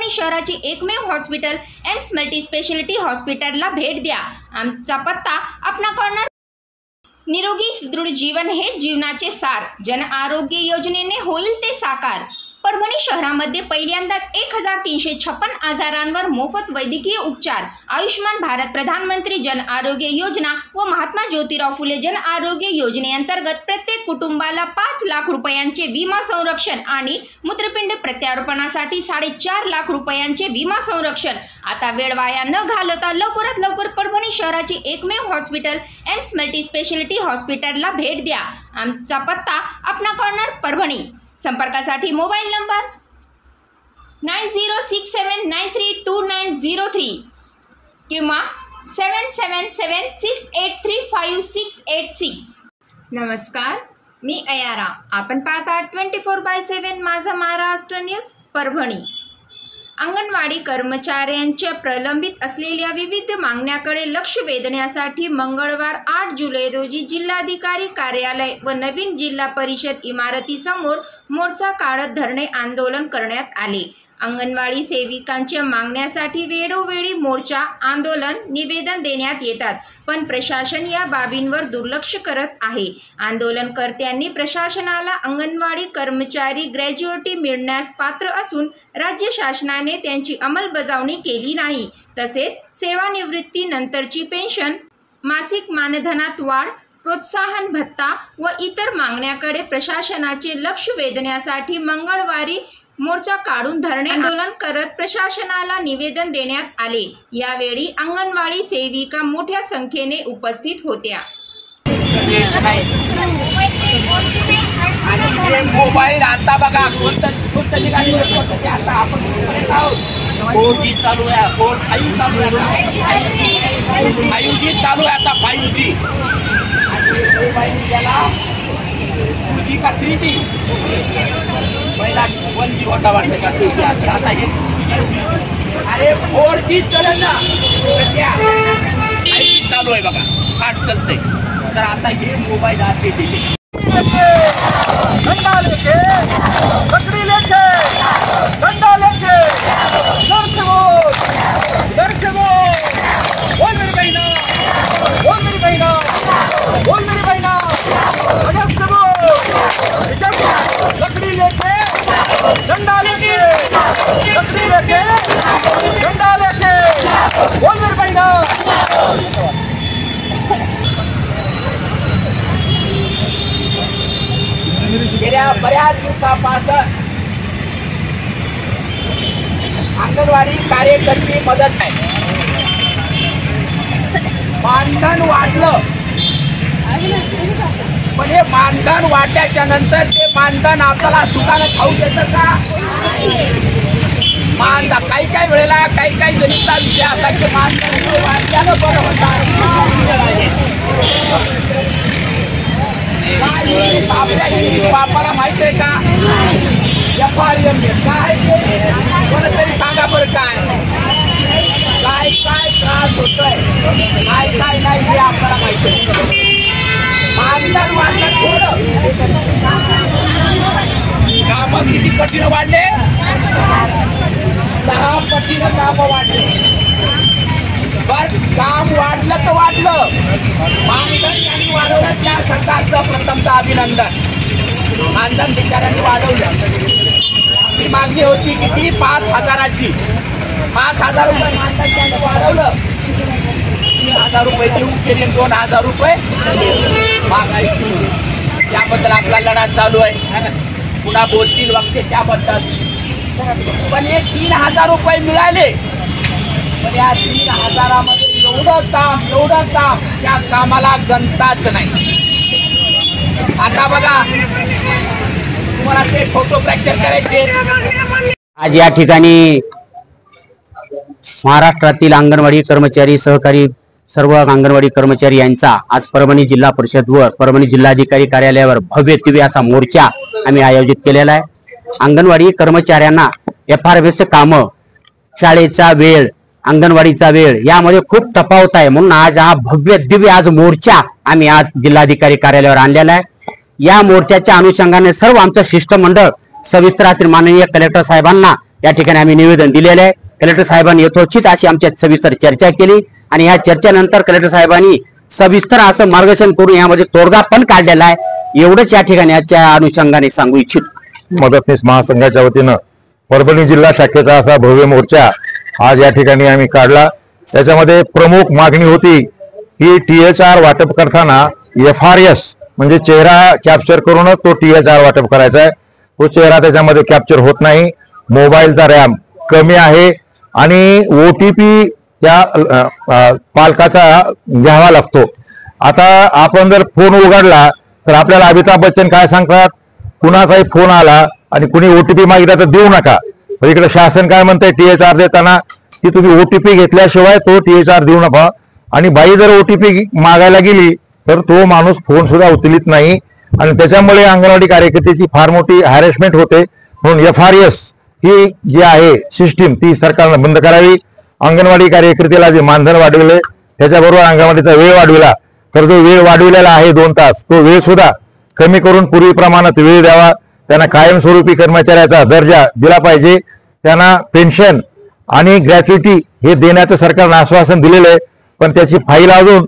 परभणी शहराची एकमेव hospital AIIMS multi speciality हॉस्पिटलला भेट द्या। आमचा पत्ता अपना कॉर्नर। निरोगी सुदृढ जीवन हे जीवनाचे सार। जन आरोग्य योजनेने होईल ते साकार। परभणी शहरामध्ये पहिल्यांदाच 1356 आजारांवर मोफत वैद्यकीय उपचार। आयुष्मान भारत प्रधानमंत्री जन आरोग्य योजना व महात्मा ज्योतिराव फुले जन आरोग्य योजनेअंतर्गत प्रत्येक कुटुंबाला 5 लाख रुपयांचे विमा संरक्षण आणि मूत्रपिंड प्रत्यारोपणासाठी 4.5 लाख रुपयांचे विमा संरक्षण। आता वेळ वाया न घालवता लवकरात लवकर परभणी शहराची एकमेव हॉस्पिटल एम्स मल्टी स्पेशालिटी हॉस्पिटलला भेट द्या। आमचा पत्ता अपना कॉर्नर परभणी। संपर्कासाठी मोबाईल नंबर 9067932903 किंवा 7776835686। नमस्कार, मी अयारा। आपण पाहता 24/7 माझा महाराष्ट्र न्यूज परभणी। अंगणवाडी कर्मचाऱ्यांच्या प्रलंबित असलेल्या विविध मागण्याकडे लक्ष वेधण्यासाठी मंगळवार 8 जुलै रोजी जिल्हाधिकारी कार्यालय व नवीन जिल्हा परिषद इमारतीसमोर मोर्चा काढत धरणे आंदोलन करण्यात आले। अंगणवाडी सेविकांच्या मागण्यासाठी वेळोवेळी मोर्चा आंदोलन निवेदन देण्यात येतात, पण प्रशासन या बाबींवर दुर्लक्ष करत आहे। आंदोलनकर्त्यांनी प्रशासनाला अंगणवाडी कर्मचारी ग्रॅज्युएटी मिळण्यास पात्र असून राज्य शासनाने त्यांची अंमलबजावणी केली नाही, तसेच सेवानिवृत्तीनंतरची पेन्शन, मासिक मानधनात वाढ, प्रोत्साहन भत्ता व इतर मागण्याकडे प्रशासनाचे लक्ष वेधण्यासाठी मंगळवारी मोर्चा काढून धरणे आंदोलन करत प्रशासनाला निवेदन देण्यात आले। यावेळी अंगणवाडी सेविका मोठ्या संख्येने उपस्थित होत्या। मोबाईल आता बघा कोणत्या ठिकाणी आता आपण 4G चालू आहे, 4G चालू आहे, 5G चालू आहे, आता 5G मोबाईल गेला 2G का 3G पहिला 1G होता वाटतं का 2G आता हे अरे 4G चलन ना 5G चालू आहे बघा, फाट चालतंय। तर आता हे मोबाईल आते झंडा लेके लकड़ी लेके झंडा लेके बोल मेरी बहना, बोल मेरी बहना, बोल मेरी बहना, अजब से बोल। लकड़ी लेके झंडा लेके लकड़ी लेके झंडा लेके बोल मेरी बहना। गेल्या बऱ्याच दिवसापासून अंगणवाडी कार्यकर्ती मदत आहे। मानधन वाढलं, पण हे मानधन वाढल्याच्या नंतर ते मानधन आपल्याला सुखानं खाऊ देतं का? मानधन काही वेळेला काही जणीचा विषय असा की मानधन वाढल्यानं बरं होतं। आपल्या बापाला माहित आहे का FRM काय? कोणतरी सांगा बरं काय त्रास होतोय, काय नाही हे आपल्याला माहित आहे। मानधन वाढलं थोडं, काम किती कठीण वाढले, 10 पटीनं काम वाढले। बर काम वाढलं तर वाढलं, मानधन यांनी वाढवलं त्या सरकारचं प्रथमतः अभिनंदन। मानधन बिचाऱ्यांनी वाढवलं। ही मागणी होती किती 5,000ची, 5,000 रुपये मानधन त्यांनी वाढवलं। 3,000 रुपये देऊन केले, 2,000 रुपये महागाई केली। त्याबद्दल आपला लढा चालू आहे, पुन्हा बोलतील वक्ते त्याबद्दल। पण हे 3,000 रुपये मिळाले, पण या 3,000मध्ये एवढं काम त्या कामाला गणताच नाही। आता बघा तुम्हाला ते फोटो फ्रॅक्चर करायचे। आज या ठिकाणी महाराष्ट्रातील अंगणवाडी कर्मचारी, सहकारी सर्व अंगणवाडी कर्मचारी यांचा आज परभणी जिल्हा परिषद व परभणी जिल्हाधिकारी कार्यालयावर भव्य दिव्य असा मोर्चा आम्ही आयोजित केलेला आहे। अंगणवाडी कर्मचाऱ्यांना FRBचे काम, शाळेचा वेळ, अंगणवाडीचा वेळ यामध्ये खूप तफावत आहे, म्हणून आज हा भव्य दिव्य आज मोर्चा आम्ही आज जिल्हाधिकारी कार्यालयावर आणलेला आहे। या मोर्चाच्या अनुषंगाने सर्व आमचं शिष्टमंडळ सविस्तर माननीय कलेक्टर साहेबांना या ठिकाणी आम्ही निवेदन दिलेलं आहे। कलेक्टर साहेबांनी यथोचित अशी आमच्यात सविस्तर चर्चा केली आणि या चर्चेनंतर कलेक्टर साहेबांनी सविस्तर असं मार्गदर्शन करून यामध्ये तोडगा पण काढलेला आहे। एवढंच या ठिकाणी आजच्या अनुषंगाने सांगू इच्छितो। मदतनीस महासंघाच्या वतीनं परभणी जिल्हा शाखेचा असा भव्य मोर्चा आज या ठिकाणी आम्ही काढला। त्याच्यामध्ये प्रमुख मागणी होती की THR वाटप करताना FRS म्हणजे चेहरा कॅप्चर करूनच तो THR वाटप करायचा आहे। तो चेहरा त्याच्यामध्ये कॅप्चर होत नाही, मोबाईलचा रॅम कमी आहे आणि OTP त्या पालकाचा घ्यावा लागतो। आता आपण जर फोन उघडला तर आपल्याला अमिताभ बच्चन काय सांगतात, कुणाचाही फोन आला आणि कुणी OTP मागितला तर देऊ नका। तर इकडे शासन काय म्हणतंय THR देताना की तुम्ही OTP घेतल्याशिवाय तो THR देऊ नका। आणि बाई जर OTP मागायला गेली तर तो माणूस फोन सुद्धा उचलित नाही आणि त्याच्यामुळे अंगणवाडी कार्यकर्त्याची फार मोठी हॅरेसमेंट होते। म्हणून FRS ही जी आहे सिस्टीम ती सरकारनं बंद करावी। अंगणवाडी कार्यकर्त्याला जे मानधन वाढविले त्याच्याबरोबर अंगणवाडीचा वेळ वाढविला तर जो वेळ वाढविलेला आहे 2 तास तो वेळ सुद्धा कमी करून पूर्वी प्रमाणात वेळ द्यावा। त्यांना कायमस्वरूपी कर्मचाऱ्याचा दर्जा दिला पाहिजे। त्यांना पेन्शन आणि ग्रॅच्युटी हे देण्याचं सरकारनं आश्वासन दिलेलं आहे, पण त्याची फाईल अजून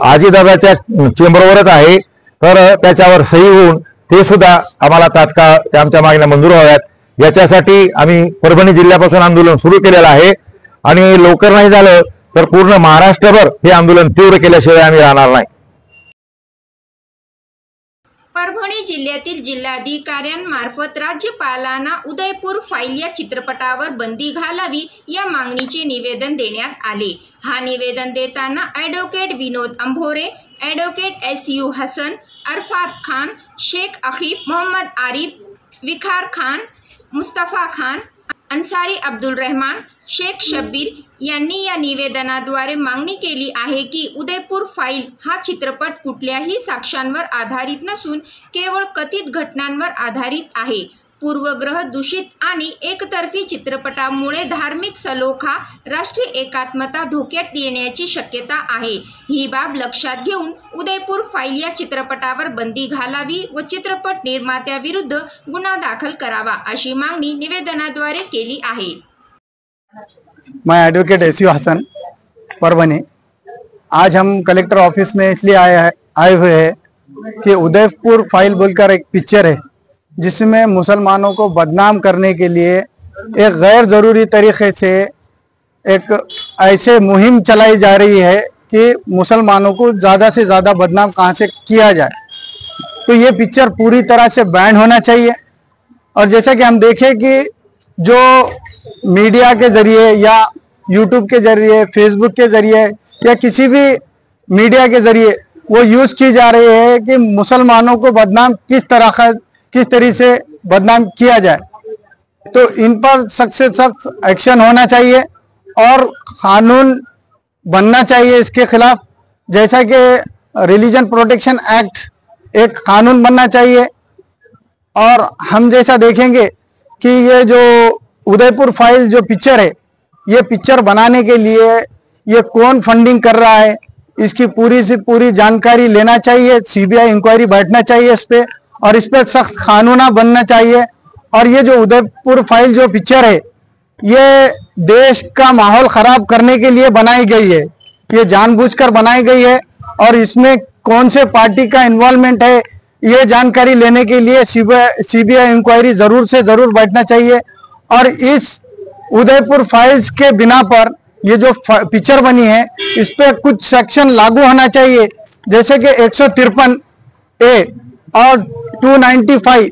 आजीदादाच्या चेंबरवरच आहे। तर त्याच्यावर सही होऊन ते सुद्धा आम्हाला तात्काळ आमच्या मागण्या मंजूर व्हाव्यात याच्यासाठी आम्ही परभणी जिल्ह्यापासून आंदोलन सुरू केलेलं आहे आणि लवकर नाही झालं तर पूर्ण महाराष्ट्रभर हे आंदोलन तीव्र केल्याशिवाय आम्ही राहणार नाही। परभणी जिल्ह्यातील जिल्हाधिकाऱ्यांमार्फत राज्यपालांना उदयपूर फाईल या चित्रपटावर बंदी घालावी या मागणीचे निवेदन देण्यात आले। हा निवेदन देताना ॲडव्होकेट विनोद अंभोरे, ॲडव्होकेट SU हसन, अरफात खान, शेख अखीफ, मोहम्मद आरिफ, विखार खान, मुस्तफा खान, अन्सारी अब्दुल रहमान, शेख शब्बीर यांनी या निवेदनाद्वारे मागणी केली आहे की उदयपूर फाईल हा चित्रपट कुठल्याही साक्ष्यांवर आधारित नसून केवळ कथित घटनांवर आधारित आहे। पूर्वग्रह दूषित आणि एकतर्फी चित्रपटामुळे धार्मिक सलोखा, राष्ट्रीय एकात्मता धोक्यात येण्याची शक्यता आहे। ही बाब लक्षात घेऊन उदयपूर फाईल या चित्रपटावर बंदी घालावी व चित्रपट निर्मात्याविरुद्ध गुन्हा दाखल करावा अशी मागणी निवेदनाद्वारे केली आहे। मैं एडवोकेट SU हसन, परभनी। आज हम कलेक्टर ऑफिस में इसलिए आए हुए हैं कि उदयपुर फाइल बोलकर एक पिक्चर है जिसमें मुसलमानों को बदनाम करने के लिए एक गैर ज़रूरी तरीके से एक ऐसे मुहिम चलाई जा रही है कि मुसलमानों को ज़्यादा से ज़्यादा बदनाम कहाँ से किया जाए। तो ये पिक्चर पूरी तरह से बैन होना चाहिए। और जैसा कि हम देखें कि जो मीडिया के जरिए या यूट्यूब के जरिए, फेसबुक के जरिए या किसी भी मीडिया के जरिए वो यूज़ की जा रही है कि मुसलमानों को बदनाम किस तरह से बदनाम किया जाए। तो इन पर सख्त से सख्त एक्शन होना चाहिए और कानून बनना चाहिए इसके खिलाफ। जैसा कि रिलीजन प्रोटेक्शन एक्ट एक कानून बनना चाहिए। और हम जैसा देखेंगे कि ये जो उदयपुर फाइल जो पिक्चर है, ये पिक्चर बनाने के लिए ये कौन फंडिंग कर रहा है इसकी पूरी से पूरी जानकारी लेना चाहिए। CBI इंक्वायरी बैठना चाहिए इस पे और इस पर सख्त कानून बनना चाहिए। और ये जो उदयपुर फाइल जो पिक्चर है ये देश का माहौल खराब करने के लिए बनाई गई है, ये जानबूझकर बनाई गई है। और इसमें कौन से पार्टी का इन्वॉल्वमेंट है ये जानकारी लेने के लिए CBI इंक्वायरी जरूर से जरूर बैठना चाहिए। और इस उदयपुर फाइल्स के बिना पर ये जो पिक्चर बनी है इस पे कुछ सेक्शन लागू होना चाहिए, जैसे कि 153A और 295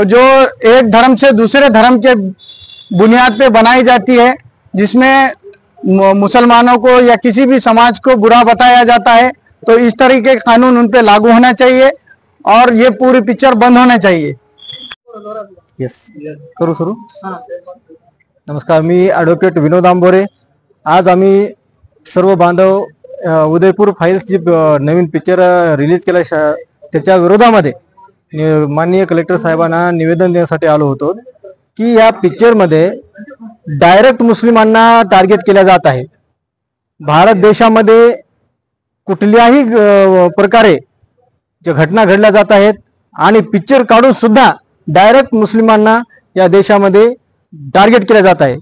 जो एक धर्म से दूसरे धर्म के बुनियाद पे बनाई जाती है, जिसमें मुसलमानों को या किसी भी समाज को बुरा बताया जाता है। तो इस तरीके के कानून उन पे लागू होना चाहिए और ये पूरी पिक्चर बंद होना चाहिए। यस करू सुरू। नमस्कार, मी ॲडव्होकेट विनोद आंबोरे। आज आम्ही सर्व बांधव उदयपूर फाइल्स जी नवीन पिक्चर रिलीज केला त्याच्या विरोधामध्ये माननीय कलेक्टर साहेबांना निवेदन देण्यासाठी आलो होतो की या पिक्चरमध्ये डायरेक्ट मुस्लिमांना टार्गेट केल्या जात आहे। भारत देशामध्ये कुठल्याही प्रकारे ज्या घटना घडल्या जात आहेत आणि पिक्चर काढून सुद्धा डायरेक्ट मुस्लिमांना या देशामध्ये टार्गेट केलं जात आहे,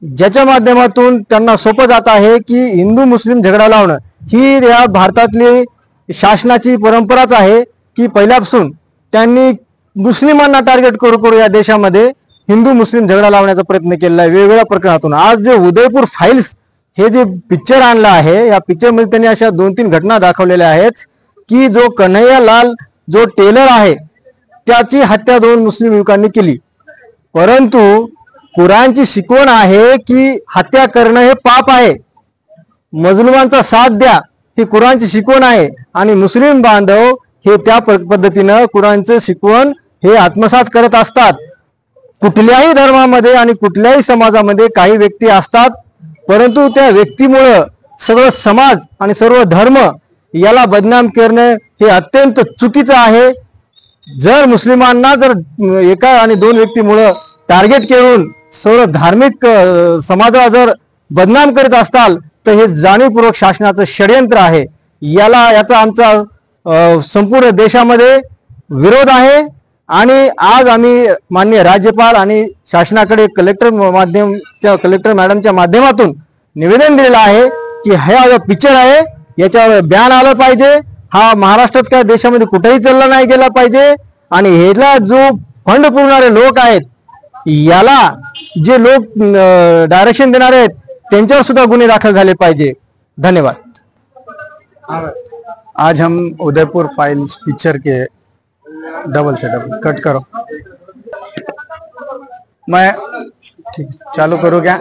ज्याच्या माध्यमातून त्यांना सोपं जात आहे की हिंदू मुस्लिम झगडा लावणं ही या भारतातली शासनाची परंपराच आहे की पहिल्यापासून त्यांनी मुस्लिमांना टार्गेट करू या देशामध्ये हिंदू मुस्लिम झगडा लावण्याचा प्रयत्न केलेला आहे वेगवेगळ्या प्रकरणातून। आज जे उदयपूर फाईल्स हे जे पिक्चर आणलं आहे, या पिक्चरमध्ये त्यांनी अशा 2-3 घटना दाखवलेल्या आहेत की जो कन्हैया लाल जो टेलर आहे त्याची हत्या 2 मुस्लिम युवकांनी केली, परंतु कुराणची शिकवण आहे की हत्या करणं हे पाप आहे, मजलुमांचा साथ द्या ही कुराणची शिकवण आहे। आणि मुस्लिम बांधव हे त्या पद्धतीनं कुराणचं शिकवण हे आत्मसात करत असतात। कुठल्याही धर्मामध्ये आणि कुठल्याही समाजामध्ये काही व्यक्ती असतात, परंतु त्या व्यक्तीमुळं सगळं समाज आणि सर्व धर्म याला बदनाम करणं हे अत्यंत चुकीचं आहे। जर मुस्लिमांना जर एका आणि 2 व्यक्तीमुळं टार्गेट करून सर्व धार्मिक समाजाला जर बदनाम करत असताल तर हे जाणीवपूर्वक शासनाचं षडयंत्र आहे। याचा आमचा संपूर्ण देशामध्ये विरोध आहे आणि आज आम्ही माननीय राज्यपाल आणि शासनाकडे कलेक्टर मॅडमच्या माध्यमातून निवेदन दिलेलं आहे की हा जो पिक्चर आहे याच्यावर बॅन आलं पाहिजे, हा महाराष्ट्रात काय देशामध्ये कुठेही चालला नाही गेला पाहिजे आणि ह्याला जो फंड पुरवणारे लोक आहेत याला जे लोक डायरेक्शन देणार आहेत त्यांच्यावर सुद्धा गुन्हे दाखल झाले पाहिजे। धन्यवाद। आज हम उदयपुर फाइल्स पिक्चर के डबल से डबल कट करो, मैं ठीक चालू करूँ क्या?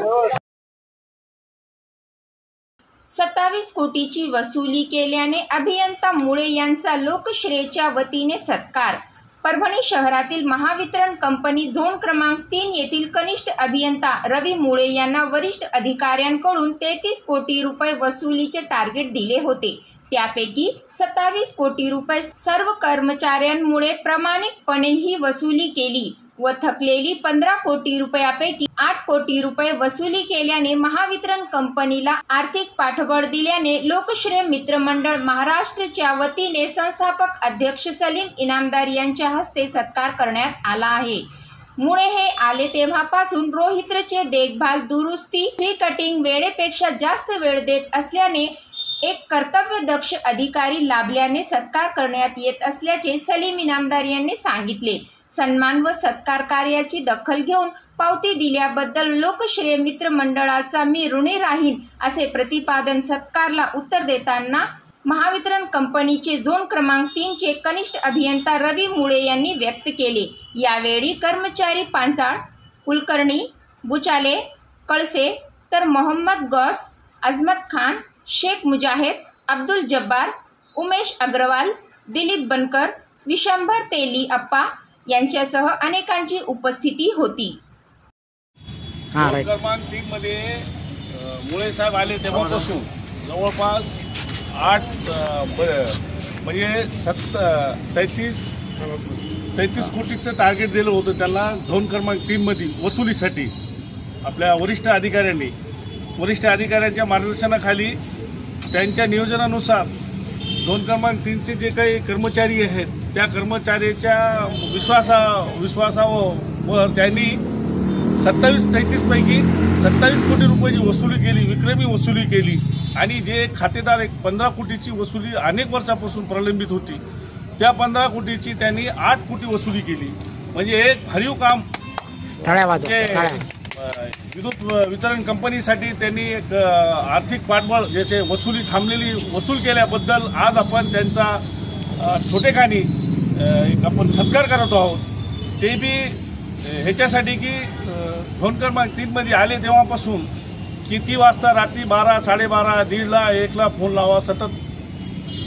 27 कोटीची वसुली केल्याने अभियंता मुळे यांचा लोकश्रेयच्या वतीने सत्कार। परभणी शहरातील महावितरण कंपनी झोन क्रमांक 3 येथील कनिष्ठ अभियंता रवी मुळे यांना वरिष्ठ अधिकाऱ्यांकडून 33 कोटी रुपये वसुलीचे टार्गेट दिले होते। त्यापैकी 27 कोटी रुपये सर्व कर्मचाऱ्यांमुळे प्रामाणिकपणे ही वसुली केली व थकलेली 15 कोटी रुपयापैकी 8 कोटी रुपये वसुली केल्याने महावितरण कंपनीला आर्थिक पाठबळ दिल्याने लोकश्रेय मित्र मंडळ महाराष्ट्रच्या वतीने संस्थापक अध्यक्ष सलीम इनामदार यांच्या हस्ते सत्कार करण्यात आला आहे। मुळे हे आले तेव्हापासून रोहित्रचे देखभाल दुरुस्ती फ्री कटिंग वेळेपेक्षा जास्त वेळ देत असल्याने एक कर्तव्यदक्ष अधिकारी लाभल्याने सत्कार करण्यात येत असल्याचे सलीम इनामदार यांनी सांगितले। सन्मान व सत्कार कार्याची दखल घेऊन पावती दिल्याबद्दल लोकश्रेय मित्र मंडळाचा मी ऋणी राहीन असे प्रतिपादन सत्कारला उत्तर देताना महावितरण कंपनीचे झोन क्रमांक 3 चे कनिष्ठ अभियंता रवी मुळे यांनी व्यक्त केले। यावेळी कर्मचारी पांचाळ, कुलकर्णी, बुचाले, कळसे तर मोहम्मद गौस, अजमत खान, शेख मुजाहिद, अब्दुल जब्बार, उमेश अग्रवाल, दिलीप बनकर, विशंभर तेली अप्पा यांच्यासह अनेकांची उपस्थिती होती। क्रमांक 3 मध्ये मुळे साहेब आले तेव्हापासून जवळपास 8 म्हणजे 33 कोटीचं टार्गेट दिलं होतं त्यांना झोन क्रमांक 3 मध्ये वसुलीसाठी। आपल्या वरिष्ठ अधिकाऱ्यांच्या मार्गदर्शनाखाली त्यांच्या नियोजनानुसार झोन क्रमांक 3चे जे काही कर्मचारी आहेत त्या कर्मचाऱ्याच्या विश्वासावर त्यांनी 33 पैकी 27 कोटी रुपयाची वसुली केली, विक्रमी वसुली केली आणि जे खातेदार 15 कोटीची वसुली अनेक वर्षापासून प्रलंबित होती त्या 15 कोटीची त्यांनी 8 कोटी वसुली केली। म्हणजे एक भरीव काम विद्युत वितरण कंपनीसाठी त्यांनी एक आर्थिक पाठबळ ज्याचे वसुली थांबलेली वसूल केल्याबद्दल आज आपण त्यांचा छोटेखानी आपण सत्कार करत आहोत। ते बी ह्याच्यासाठी की झोन क्रमांक 3 मध्ये आले तेव्हापासून किती वाजता रात्री 12, 12:30, 1:30, 1ला फोन लावा, सतत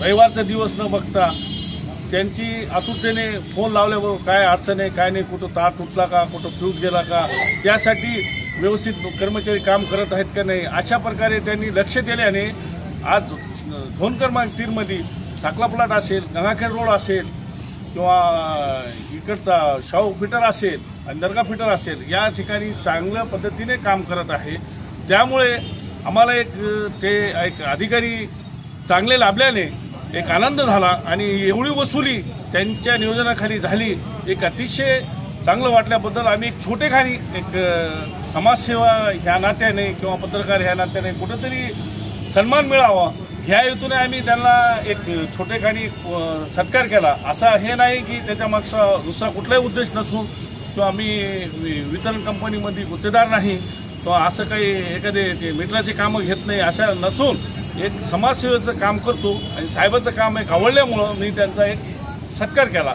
रविवारचा दिवस न बघता त्यांची आतुरतेने फोन लावल्यावर काय अडचण आहे काय नाही, कुठं तार तुटला का, कुठं फ्यूज गेला का, त्यासाठी व्यवस्थित कर्मचारी काम करत आहेत का नाही अशा प्रकारे त्यांनी लक्ष दिल्याने आज झोन क्रमांक 3 मध्ये साकला प्लाट असेल, गंगाखेड रोड असेल किंवा इकडचा शाहू फिटर असेल आणि दर्गा फिटर असेल या ठिकाणी चांगल्या पद्धतीने काम करत आहे। त्यामुळे आम्हाला एक अधिकारी चांगले लाभल्याने एक आनंद झाला आणि एवढी वसुली त्यांच्या नियोजनाखाली झाली। एक अतिशय चांगलं वाटल्याबद्दल आम्ही एक छोटेखानी एक समाजसेवा ह्या नात्याने किंवा पत्रकार ह्या नात्याने कुठंतरी सन्मान मिळावा ह्या हेतूने आम्ही त्यांना एक छोटेखानी सत्कार केला. असा हे नाही की त्याच्या मागचा दुसरा कुठलाही उद्देश नसून किंवा आम्ही वितरण कंपनीमध्ये गुत्तेदार नाही किंवा असं काही एखादे मीटराचे कामं घेत नाही अशा नसून एक समाजसेवेचं काम करतो आणि साहेबाचं काम एक आवडल्यामुळं मी त्यांचा एक सत्कार केला.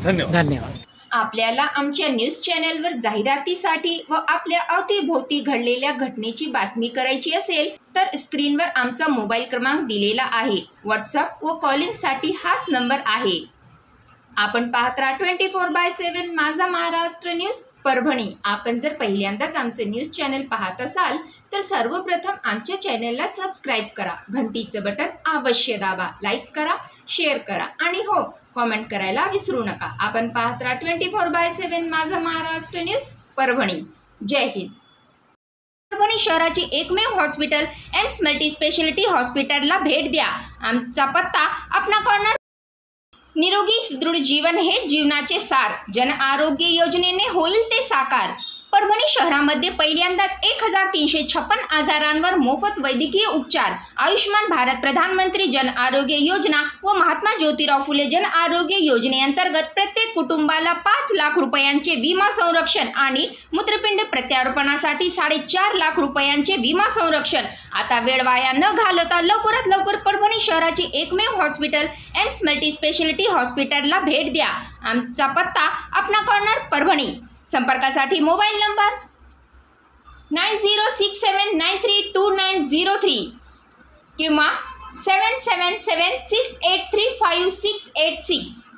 धन्यवाद. आपल्याला आमच्या न्यूज चॅनलवर जाहिरातीसाठी व आपल्या अवतीभोवती घडलेल्या घटनेची बातमी करायची असेल तर स्क्रीनवर आमचा मोबाईल क्रमांक दिलेला आहे. व्हॉट्सअप व कॉलिंगसाठी हाच नंबर आहे. आपण पाहत राहा 24/7 माझा महाराष्ट्र न्यूज परभणी. आपण जर पहिल्यांदाच आमचे न्यूज चॅनल पाहत असाल तर सर्वप्रथम आमच्या चॅनलला सबस्क्राईब करा, घंटीचं बटन अवश्य दाबा, लाईक करा, शेअर करा आणि हो कॉमेंट करायला विसरू नका. आपण पाहत राहा 24/7 माझा महाराष्ट्र न्यूज परभणी. जय हिंद. परभणी शहराची एकमेव हॉस्पिटल एम्स मल्टीस्पेशालिटी हॉस्पिटलला भेट द्या. आमचा पत्ता अपना कॉर्नर. निरोगी सुदृढ जीवन हे जीवनाचे सार. जन आरोग्य योजनेने होईल ते साकार. परभणी शहरामध्ये पहिल्यांदाच 1356 आजारांवर मोफत वैद्यकीय उपचार. आयुष्मान भारत प्रधानमंत्री जन आरोग्य योजना व महात्मा ज्योतिराव फुले जन आरोग्य योजनेअंतर्गत प्रत्येक कुटुंबाला 5 लाख रुपयांचे विमा संरक्षण आणि मूत्रपिंड प्रत्यारोपणासाठी 4.5 लाख रुपयांचे विमा संरक्षण. आता वेळ वाया न घालवता लवकरात लवकर परभणी शहराची एकमेव हॉस्पिटल एम्स मल्टीस्पेशालिटी हॉस्पिटलला भेट द्या. आमचा पत्ता अपना कॉर्नर परभणी. संपर्कासाठी मोबाईल नंबर 9067932903 किंवा 7776835686.